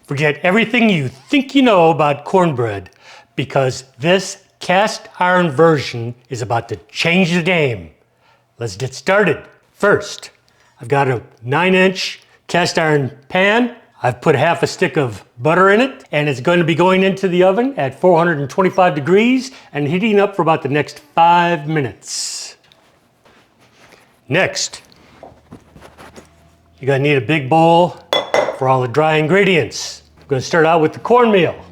Forget everything you think you know about cornbread, because this cast iron version is about to change the game. Let's get started. First, I've got a 9-inch cast iron pan. I've put half a stick of butter in it, and it's going to be going into the oven at 425 degrees and heating up for about the next 5 minutes. Next, you're going to need a big bowl for all the dry ingredients. I'm going to start out with the cornmeal.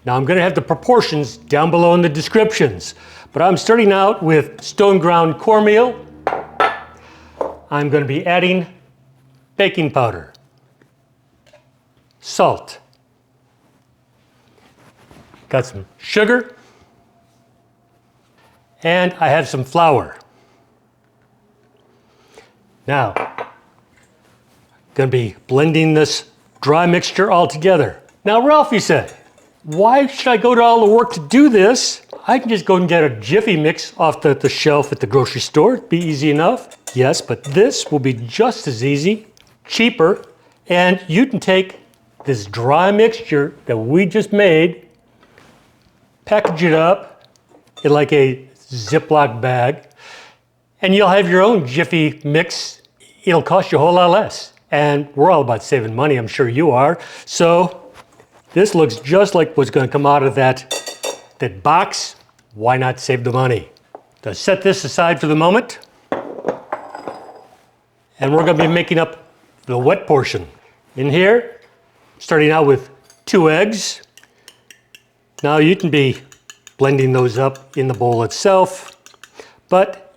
Now I'm going to have the proportions down below in the descriptions, but I'm starting out with stone ground cornmeal. I'm going to be adding baking powder, salt, got some sugar, and I have some flour. Now, I'm going to be blending this dry mixture all together. Now, Ralph, you say, why should I go to all the work to do this? I can just go and get a Jiffy Mix off the shelf at the grocery store. It'd be easy enough. Yes, but this will be just as easy, cheaper, and you can take this dry mixture that we just made, package it up in like a Ziploc bag, and you'll have your own Jiffy Mix. It'll cost you a whole lot less. And we're all about saving money, I'm sure you are. So this looks just like what's going to come out of that box. Why not save the money? So set this aside for the moment. And we're going to be making up the wet portion. In here, starting out with 2 eggs. Now you can be blending those up in the bowl itself, but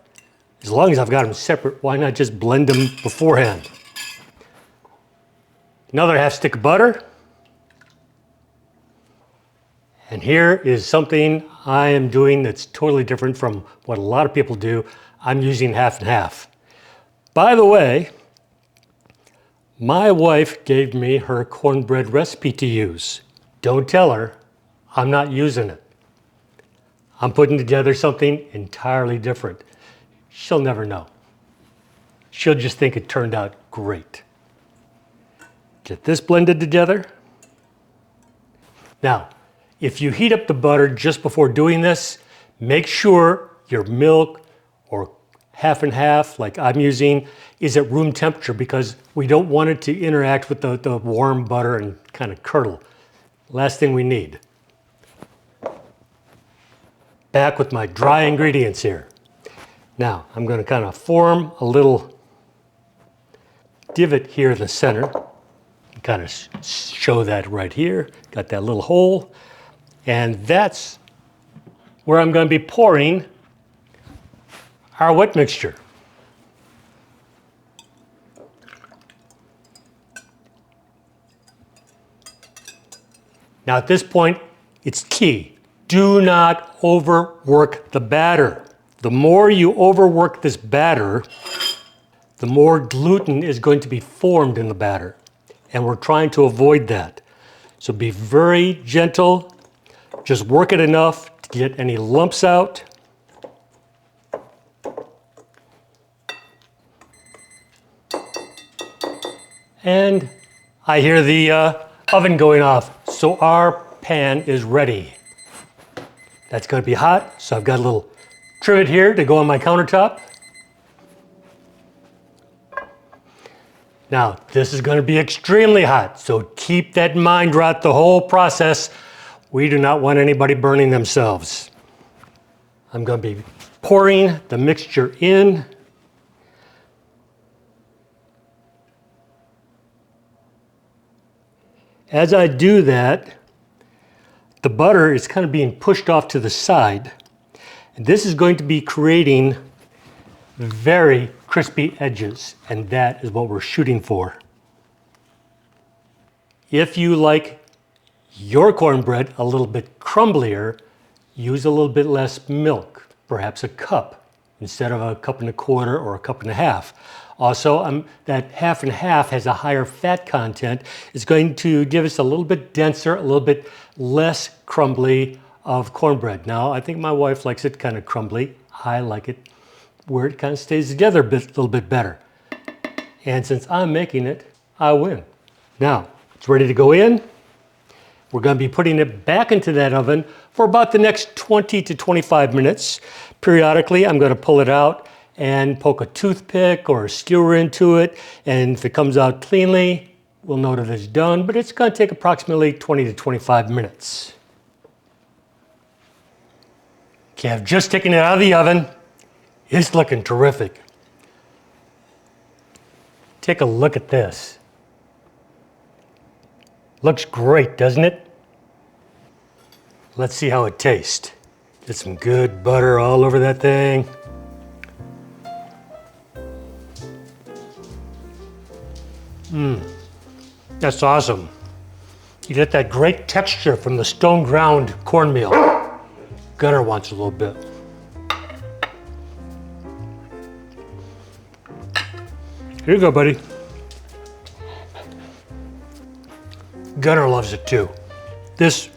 as long as I've got them separate, why not just blend them beforehand? Another half stick of butter. And here is something I am doing that's totally different from what a lot of people do. I'm using half and half. By the way, my wife gave me her cornbread recipe to use. Don't tell her I'm not using it. I'm putting together something entirely different. She'll never know. She'll just think it turned out great. Get this blended together. Now, if you heat up the butter just before doing this, make sure your milk or half and half, like I'm using, is at room temperature, because we don't want it to interact with the warm butter and kind of curdle. Last thing we need. Back with my dry ingredients here. Now, I'm going to kind of form a little divot here in the center. Kind of show that right here. Got that little hole. And that's where I'm going to be pouring our wet mixture. Now at this point, it's key. Do not overwork the batter. The more you overwork this batter, the more gluten is going to be formed in the batter. And we're trying to avoid that. So be very gentle. Just work it enough to get any lumps out. And I hear the oven going off. So our pan is ready. That's going to be hot. So I've got a little trivet here to go on my countertop. Now, this is going to be extremely hot, so keep that in mind throughout the whole process. We do not want anybody burning themselves. I'm going to be pouring the mixture in. As I do that, the butter is kind of being pushed off to the side. And this is going to be creating very crispy edges, and that is what we're shooting for. If you like your cornbread a little bit crumblier, use a little bit less milk, perhaps a cup instead of a 1.25 cups or a 1.5 cups. Also, that half and half has a higher fat content. It's going to give us a little bit denser, a little bit less crumbly of cornbread. Now, I think my wife likes it kind of crumbly. I like it where it kind of stays together a little bit better. And since I'm making it, I win. Now, it's ready to go in. We're going to be putting it back into that oven for about the next 20 to 25 minutes. Periodically, I'm going to pull it out and poke a toothpick or a skewer into it. And if it comes out cleanly, we'll know that it's done, but it's going to take approximately 20 to 25 minutes. Okay, I've just taken it out of the oven. It's looking terrific. Take a look at this. Looks great, doesn't it? Let's see how it tastes. Get some good butter all over that thing. That's awesome. You get that great texture from the stone ground cornmeal. Gunnar wants a little bit. Here you go, buddy. Gunnar loves it too. This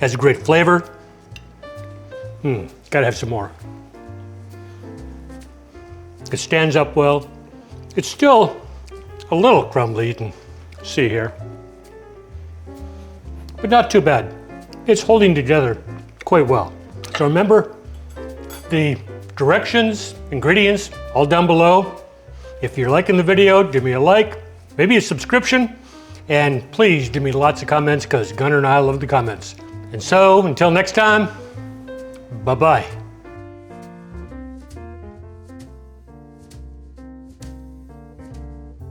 has a great flavor. Gotta have some more. It stands up well. It's still a little crumbly, you can see here. But not too bad. It's holding together quite well. So remember, the directions, ingredients, all down below. If you're liking the video, give me a like, maybe a subscription, and please give me lots of comments because Gunnar and I love the comments. And so, until next time, bye-bye.